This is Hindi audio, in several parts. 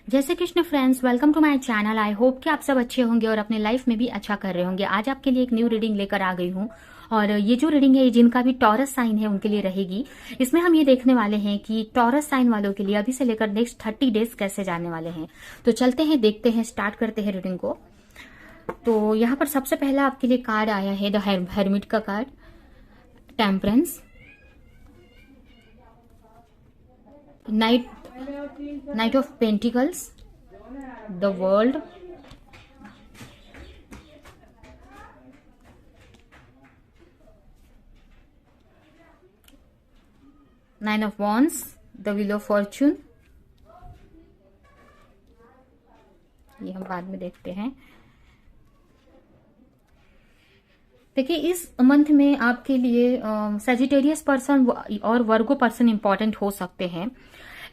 जय Shri Krishna friends, welcome to my channel. I hope कि आप सब अच्छे होंगे और अपने लाइफ में भी अच्छा कर रहे होंगे। आज आपके लिए एक न्यू रीडिंग लेकर आ गई हूँ और ये जो रीडिंग है जिनका भी टॉरस साइन है उनके लिए रहेगी। इसमें हम ये देखने वाले हैं कि टॉरस साइन वालों के लिए अभी से लेकर नेक्स्ट 30 डेज कैसे जाने वाले हैं। तो चलते हैं, देखते हैं, स्टार्ट करते हैं रीडिंग को। तो यहाँ पर सबसे पहला आपके लिए कार्ड आया है द हेरमिट का card, temperance, night of pentacles, the world, nine of wands, the wheel of Fortune. ये हम बाद में देखते हैं। देखिए, इस मंथ में आपके लिए सजिटेरियस पर्सन और वर्गो पर्सन इंपॉर्टेंट हो सकते हैं।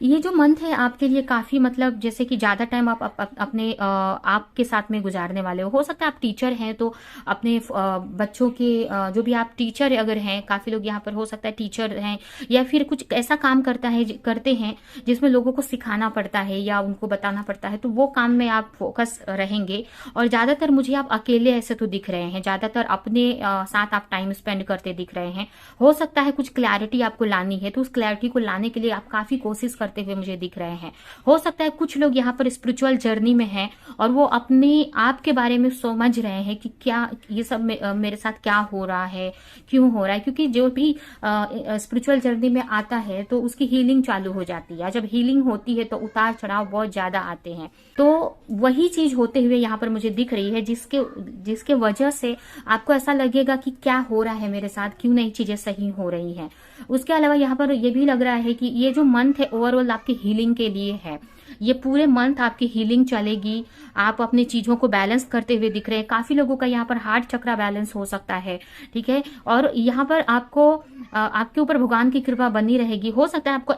ये जो मंथ है आपके लिए काफी, मतलब जैसे कि ज्यादा टाइम आप अपने आप के साथ में गुजारने वाले हो सकता है आप टीचर हैं तो अपने बच्चों के जो भी आप टीचर अगर हैं, काफी लोग यहाँ पर हो सकता है टीचर हैं या फिर कुछ ऐसा काम करते हैं जिसमें लोगों को सिखाना पड़ता है या उनको बताना पड़ता है, तो वो काम में आप फोकस रहेंगे। और ज्यादातर मुझे आप अकेले ऐसे तो दिख रहे हैं, ज्यादातर अपने साथ आप टाइम स्पेंड करते दिख रहे हैं। हो सकता है कुछ क्लैरिटी आपको लानी है, तो उस क्लैरिटी को लाने के लिए आप काफी कोशिश करते हुए मुझे दिख रहे हैं। हो सकता है कुछ लोग यहाँ पर स्पिरिचुअल जर्नी में हैं और वो अपने आप के बारे में समझ रहे हैं कि क्या ये सब मेरे साथ क्या हो रहा है, क्यों हो रहा है। क्योंकि जो भी स्पिरिचुअल जर्नी में आता है तो उसकी हीलिंग चालू हो जाती है। जब हीलिंग होती है तो उतार चढ़ाव बहुत ज्यादा आते हैं। तो वही चीज होते हुए यहाँ पर मुझे दिख रही है जिसके वजह से आपको ऐसा लगेगा कि क्या हो रहा है मेरे साथ, क्यों नहीं चीजें सही हो रही हैं। उसके अलावा यहाँ पर यह भी लग रहा है कि ये जो मंथ है ओवरऑल आपकी हीलिंग के लिए है। ये पूरे मंथ आपकी हीलिंग चलेगी। आप अपनी चीजों को बैलेंस करते हुए दिख रहे हैं। काफी लोगों का यहाँ पर हार्ट चक्रा बैलेंस हो सकता है, ठीक है। और यहाँ पर आपको आपके ऊपर भगवान की कृपा बनी रहेगी। हो सकता है आपको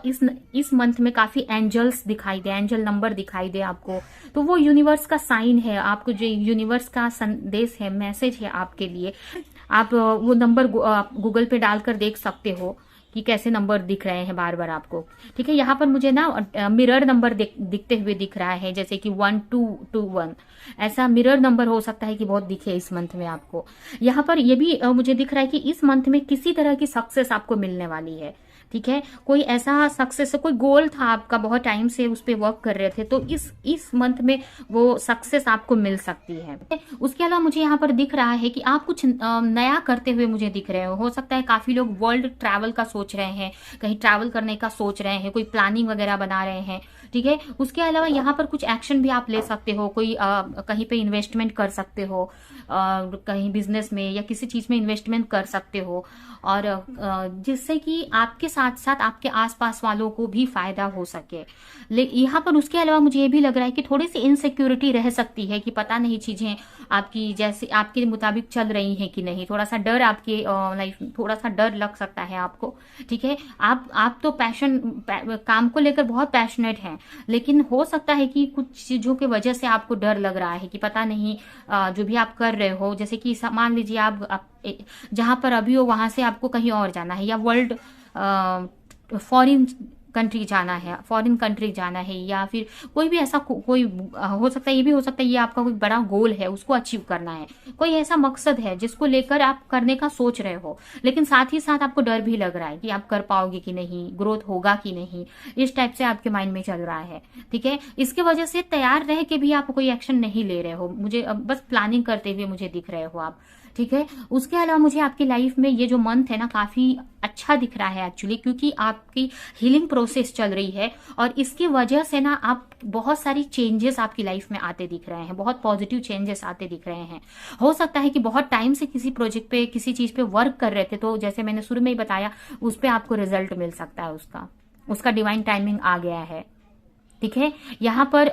इस मंथ में काफी एंजल्स दिखाई दे, एंजल नंबर दिखाई दे आपको, तो वो यूनिवर्स का साइन है, आपको जो यूनिवर्स का संदेश है, मैसेज है आपके लिए। आप वो नंबर गूगल पे डालकर देख सकते हो कि कैसे नंबर दिख रहे हैं बार बार आपको, ठीक है। यहाँ पर मुझे ना मिरर नंबर दिखते हुए दिख रहा है, जैसे कि 1221 ऐसा मिरर नंबर हो सकता है कि बहुत दिखे इस मंथ में आपको। यहाँ पर ये भी मुझे दिख रहा है कि इस मंथ में किसी तरह की सक्सेस आपको मिलने वाली है, ठीक है। कोई ऐसा सक्सेस, कोई गोल था आपका, बहुत टाइम से उस पर वर्क कर रहे थे, तो इस मंथ में वो सक्सेस आपको मिल सकती है। उसके अलावा मुझे यहाँ पर दिख रहा है कि आप कुछ नया करते हुए मुझे दिख रहे हो सकता है काफी लोग वर्ल्ड ट्रैवल का सोच रहे हैं, कहीं ट्रैवल करने का सोच रहे हैं, कोई प्लानिंग वगैरह बना रहे हैं, ठीक है। उसके अलावा यहाँ पर कुछ एक्शन भी आप ले सकते हो, कोई कहीं पे इन्वेस्टमेंट कर सकते हो, कहीं बिजनेस में या किसी चीज में इन्वेस्टमेंट कर सकते हो, और जिससे कि आपके साथ साथ आपके आसपास वालों को भी फायदा हो सके। यहाँ पर उसके अलावा मुझे ये भी लग रहा है कि थोड़ी सी इनसिक्योरिटी रह सकती है कि पता नहीं चीजें आपकी जैसे आपके मुताबिक चल रही हैं कि नहीं। थोड़ा सा डर आपके लाइफ, थोड़ा सा डर लग सकता है आपको, ठीक है। आप तो काम को लेकर बहुत पैशनेट हैं, लेकिन हो सकता है कि कुछ चीजों की वजह से आपको डर लग रहा है कि पता नहीं जो भी आप कर रहे हो, जैसे कि मान लीजिए आप जहां पर अभी हो वहां से आपको कहीं और जाना है, या वर्ल्ड फॉरेन कंट्री जाना है, फॉरेन कंट्री जाना है, या फिर कोई भी ऐसा कोई हो सकता है। ये भी हो सकता है ये आपका कोई बड़ा गोल है, उसको अचीव करना है, कोई ऐसा मकसद है जिसको लेकर आप करने का सोच रहे हो, लेकिन साथ ही साथ आपको डर भी लग रहा है कि आप कर पाओगे कि नहीं, ग्रोथ होगा कि नहीं, इस टाइप से आपके माइंड में चल रहा है, ठीक है। इसके वजह से तैयार रह के भी आप कोई एक्शन नहीं ले रहे हो, मुझे बस प्लानिंग करते हुए मुझे दिख रहे हो आप, ठीक है। उसके अलावा मुझे आपकी लाइफ में ये जो मंथ है ना काफी अच्छा दिख रहा है एक्चुअली, क्योंकि आपकी हीलिंग प्रोसेस चल रही है और इसकी वजह से ना आप बहुत सारी चेंजेस आपकी लाइफ में आते दिख रहे हैं, बहुत पॉजिटिव चेंजेस आते दिख रहे हैं। हो सकता है कि बहुत टाइम से किसी प्रोजेक्ट पे, किसी चीज पे वर्क कर रहे थे, तो जैसे मैंने शुरू में ही बताया उस पर आपको रिजल्ट मिल सकता है, उसका डिवाइन टाइमिंग आ गया है, ठीक है। यहाँ पर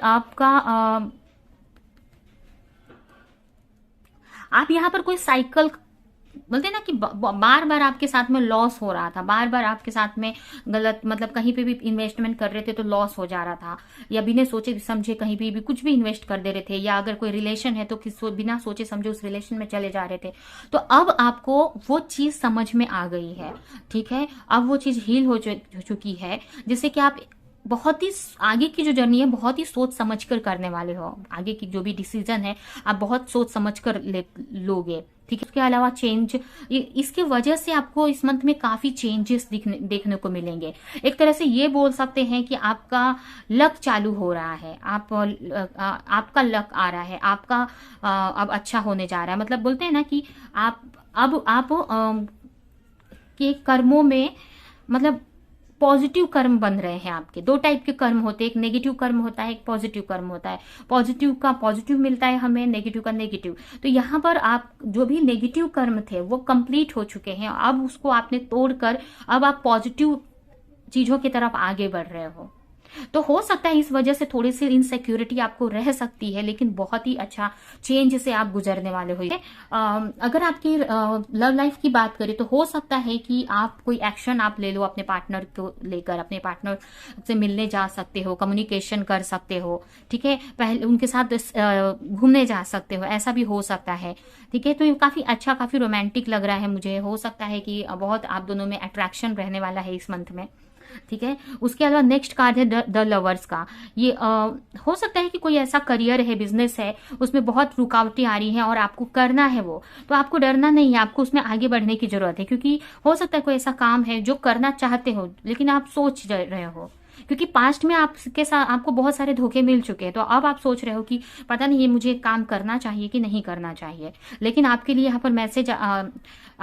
आप यहाँ पर कोई साइकिल बोलते ना कि बार बार आपके साथ में लॉस हो रहा था, बार बार आपके साथ में गलत, मतलब कहीं पे भी इन्वेस्टमेंट कर रहे थे तो लॉस हो जा रहा था, या बिना सोचे समझे कहीं भी कुछ भी इन्वेस्ट कर दे रहे थे, या अगर कोई रिलेशन है तो बिना सोचे समझे उस रिलेशन में चले जा रहे थे, तो अब आपको वो चीज समझ में आ गई है, ठीक है। अब वो चीज हील हो चुकी है, जिससे कि आप बहुत ही आगे की जो जर्नी है बहुत ही सोच समझ कर करने वाले हो। आगे की जो भी डिसीजन है आप बहुत सोच समझ कर लोगे, ठीक है। उसके अलावा चेंज, इसके वजह से आपको इस मंथ में काफी चेंजेस देखने को मिलेंगे। एक तरह से ये बोल सकते हैं कि आपका लक चालू हो रहा है, आपका लक आ रहा है, आपका अब अच्छा होने जा रहा है। मतलब बोलते हैं ना कि आप के कर्मों में मतलब पॉजिटिव कर्म बन रहे हैं आपके। दो टाइप के कर्म होते हैं, एक नेगेटिव कर्म होता है, एक पॉजिटिव कर्म होता है। पॉजिटिव का पॉजिटिव मिलता है हमें, नेगेटिव का नेगेटिव। तो यहाँ पर आप जो भी नेगेटिव कर्म थे वो कंप्लीट हो चुके हैं, अब उसको आपने तोड़कर अब आप पॉजिटिव चीजों की तरफ आगे बढ़ रहे हो। तो हो सकता है इस वजह से थोड़ी सी इनसिक्योरिटी आपको रह सकती है, लेकिन बहुत ही अच्छा चेंज से आप गुजरने वाले हो। अगर आपकी लव लाइफ की बात करें तो हो सकता है कि आप कोई एक्शन आप ले लो अपने पार्टनर को लेकर, अपने पार्टनर से मिलने जा सकते हो, कम्युनिकेशन कर सकते हो, ठीक है। पहले उनके साथ घूमने जा सकते हो, ऐसा भी हो सकता है, ठीक है। तो ये काफी अच्छा, काफी रोमांटिक लग रहा है मुझे। हो सकता है कि बहुत आप दोनों में अट्रैक्शन रहने वाला है इस मंथ में, ठीक है। उसके अलावा नेक्स्ट कार्ड है द लवर्स का। ये हो सकता है कि कोई ऐसा करियर है, बिजनेस है, उसमें बहुत रुकावटें आ रही हैं और आपको करना है वो, तो आपको डरना नहीं है, आपको उसमें आगे बढ़ने की जरूरत है। क्योंकि हो सकता है कोई ऐसा काम है जो करना चाहते हो लेकिन आप सोच रहे हो, क्योंकि पास्ट में आपके साथ आपको बहुत सारे धोखे मिल चुके हैं। तो अब आप सोच रहे हो कि पता नहीं ये मुझे काम करना चाहिए कि नहीं करना चाहिए, लेकिन आपके लिए यहाँ पर मैसेज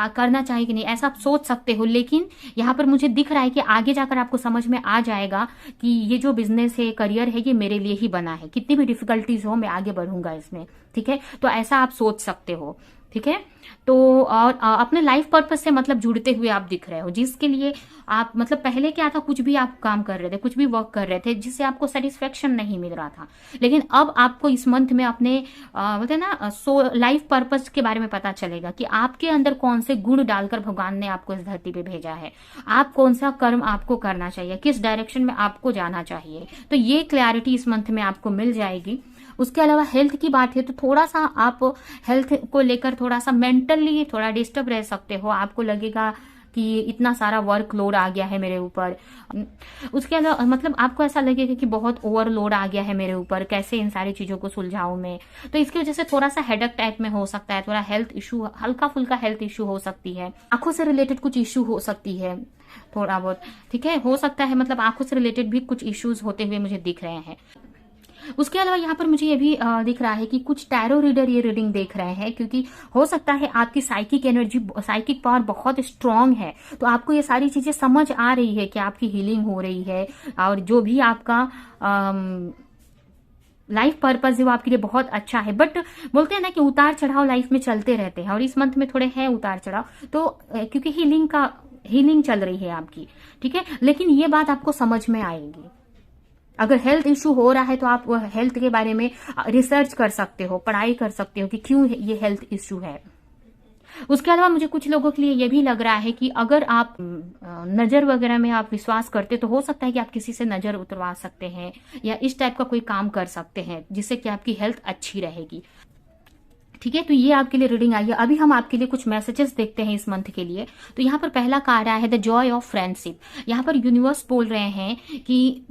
करना चाहिए कि नहीं, ऐसा आप सोच सकते हो। लेकिन यहाँ पर मुझे दिख रहा है कि आगे जाकर आपको समझ में आ जाएगा कि ये जो बिजनेस है, करियर है, ये मेरे लिए ही बना है। कितनी भी डिफिकल्टीज हो मैं आगे बढ़ूंगा इसमें, ठीक है। तो ऐसा आप सोच सकते हो, ठीक है। तो और अपने लाइफ पर्पस से मतलब जुड़ते हुए आप दिख रहे हो, जिसके लिए आप मतलब पहले क्या था, कुछ भी आप काम कर रहे थे, कुछ भी वर्क कर रहे थे जिससे आपको सेटिस्फेक्शन नहीं मिल रहा था, लेकिन अब आपको इस मंथ में अपने बोलते ना लाइफ पर्पस के बारे में पता चलेगा कि आपके अंदर कौन से गुण डालकर भगवान ने आपको इस धरती पे भेजा है, आप कौन सा कर्म आपको करना चाहिए, किस डायरेक्शन में आपको जाना चाहिए। तो ये क्लैरिटी इस मंथ में आपको मिल जाएगी। उसके अलावा हेल्थ की बात है तो थोड़ा सा आप हेल्थ को लेकर थोड़ा सा मेंटली थोड़ा डिस्टर्ब रह सकते हो। आपको लगेगा कि इतना सारा वर्कलोड आ गया है मेरे ऊपर। उसके अलावा मतलब आपको ऐसा लगेगा कि बहुत ओवरलोड आ गया है मेरे ऊपर, कैसे इन सारी चीजों को सुलझाऊं मैं। तो इसकी वजह से थोड़ा सा हेडेक टाइप में हो सकता है, थोड़ा हेल्थ इशू, हल्का फुल्का हेल्थ इशू हो सकती है, आंखों से रिलेटेड कुछ इशू हो सकती है थोड़ा बहुत, ठीक है, हो सकता है। मतलब आंखों से रिलेटेड भी कुछ इश्यूज होते हुए मुझे दिख रहे हैं। उसके अलावा यहाँ पर मुझे ये भी दिख रहा है कि कुछ टैरो रीडर ये रीडिंग देख रहे हैं, क्योंकि हो सकता है आपकी साइकिक एनर्जी, साइकिक पावर बहुत स्ट्रांग है, तो आपको ये सारी चीजें समझ आ रही है कि आपकी हीलिंग हो रही है और जो भी आपका लाइफ पर्पज है वो आपके लिए बहुत अच्छा है। बट बोलते हैं ना कि उतार चढ़ाव लाइफ में चलते रहते हैं और इस मंथ में थोड़े हैं उतार चढ़ाव, तो क्योंकि हीलिंग चल रही है आपकी, ठीक है। लेकिन ये बात आपको समझ में आएगी। अगर हेल्थ इशू हो रहा है तो आप हेल्थ के बारे में रिसर्च कर सकते हो, पढ़ाई कर सकते हो कि क्यों ये हेल्थ इशू है। उसके अलावा मुझे कुछ लोगों के लिए ये भी लग रहा है कि अगर आप नजर वगैरह में आप विश्वास करते तो हो सकता है कि आप किसी से नजर उतरवा सकते हैं या इस टाइप का कोई काम कर सकते हैं जिससे कि आपकी हेल्थ अच्छी रहेगी, ठीक है। तो ये आपके लिए रीडिंग आई है। अभी हम आपके लिए कुछ मैसेजेस देखते हैं इस मंथ के लिए। तो यहाँ पर पहला कार्ड आया है द जॉय ऑफ फ्रेंडशिप। यहाँ पर यूनिवर्स बोल रहे हैं कि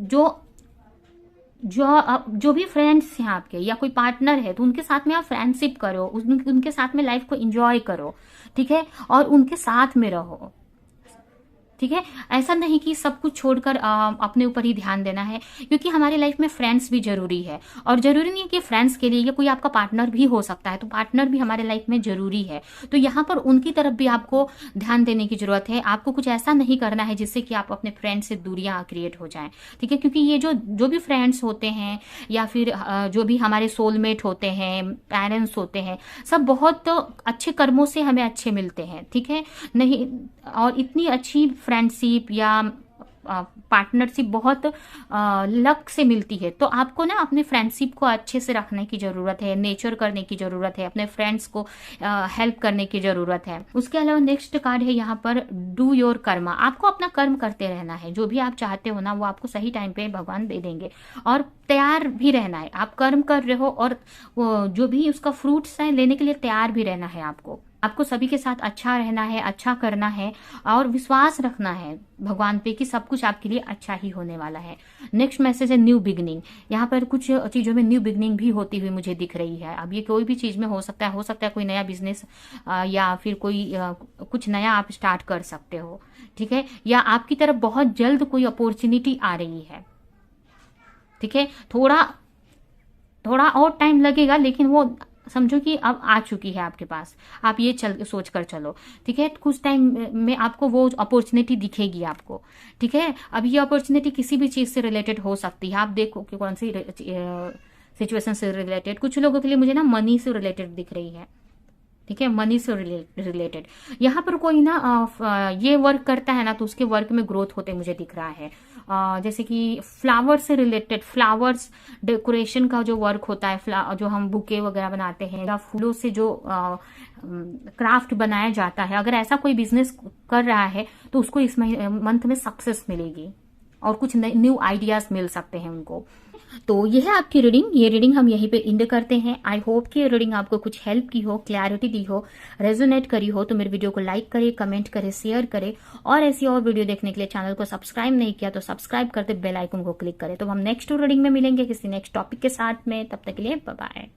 जो भी फ्रेंड्स हैं आपके या कोई पार्टनर है तो उनके साथ में आप फ्रेंडशिप करो, उनके साथ में लाइफ को एंजॉय करो, ठीक है, और उनके साथ में रहो, ठीक है। ऐसा नहीं कि सब कुछ छोड़कर अपने ऊपर ही ध्यान देना है, क्योंकि हमारी लाइफ में फ्रेंड्स भी जरूरी है। और जरूरी नहीं है कि फ्रेंड्स के लिए ये कोई आपका पार्टनर भी हो सकता है, तो पार्टनर भी हमारे लाइफ में जरूरी है। तो यहाँ पर उनकी तरफ भी आपको ध्यान देने की जरूरत है। आपको कुछ ऐसा नहीं करना है जिससे कि आप अपने फ्रेंड से दूरियां क्रिएट हो जाएं, ठीक है। क्योंकि ये जो भी फ्रेंड्स होते हैं या फिर जो भी हमारे सोलमेट होते हैं, पेरेंट्स होते हैं, सब बहुत अच्छे कर्मों से हमें अच्छे मिलते हैं, ठीक है। नहीं, और इतनी अच्छी फ्रेंडशिप या पार्टनरशिप बहुत लक से मिलती है। तो आपको ना अपने फ्रेंडशिप को अच्छे से रखने की जरूरत है, नेचर करने की जरूरत है, अपने फ्रेंड्स को हेल्प करने की जरूरत है। उसके अलावा नेक्स्ट कार्ड है यहाँ पर डू योर कर्मा। आपको अपना कर्म करते रहना है, जो भी आप चाहते हो ना वो आपको सही टाइम पे भगवान दे देंगे, और तैयार भी रहना है। आप कर्म कर रहे हो और जो भी उसका फ्रूट्स है लेने के लिए तैयार भी रहना है आपको, आपको सभी के साथ अच्छा रहना है, अच्छा करना है और विश्वास रखना है भगवान पे कि सब कुछ आपके लिए अच्छा ही होने वाला है। नेक्स्ट मैसेज है न्यू बिगनिंग। यहाँ पर कुछ चीज़ों में न्यू बिगनिंग भी होती हुई मुझे दिख रही है। अब ये कोई भी चीज़ में हो सकता है कोई नया बिजनेस या फिर कोई कुछ नया आप स्टार्ट कर सकते हो, ठीक है, या आपकी तरफ बहुत जल्द कोई अपॉर्चुनिटी आ रही है, ठीक है। थोड़ा थोड़ा और टाइम लगेगा, लेकिन वो समझो कि अब आ चुकी है आपके पास, आप ये सोच कर चलो, ठीक है। कुछ टाइम में आपको वो अपॉर्चुनिटी दिखेगी आपको, ठीक है। अब ये अपॉर्चुनिटी किसी भी चीज से रिलेटेड हो सकती है, आप देखो कि कौन सी सिचुएशन से रिलेटेड। कुछ लोगों के लिए मुझे ना मनी से रिलेटेड दिख रही है, ठीक है, मनी से रिलेटेड। यहाँ पर कोई ना ये वर्क करता है ना, तो उसके वर्क में ग्रोथ होते मुझे दिख रहा है। जैसे कि फ्लावर से रिलेटेड, फ्लावर्स डेकोरेशन का जो वर्क होता है, जो हम बुके वगैरह बनाते हैं या फूलों से जो क्राफ्ट बनाया जाता है, अगर ऐसा कोई बिजनेस कर रहा है तो उसको इस मंथ में सक्सेस मिलेगी और कुछ न्यू आइडियाज मिल सकते हैं उनको। तो ये है आपकी रीडिंग। ये रीडिंग हम यहीं पे इंड करते हैं। आई होप कि ये रीडिंग आपको कुछ हेल्प की हो, क्लैरिटी दी हो, रेजोनेट करी हो। तो मेरे वीडियो को लाइक करे, कमेंट करे, शेयर करे और ऐसी और वीडियो देखने के लिए चैनल को सब्सक्राइब नहीं किया तो सब्सक्राइब करते बेल आइकन को क्लिक करें। तो हम नेक्स्ट रीडिंग में मिलेंगे किसी नेक्स्ट टॉपिक के साथ में। तब तक के लिए बाय बाय।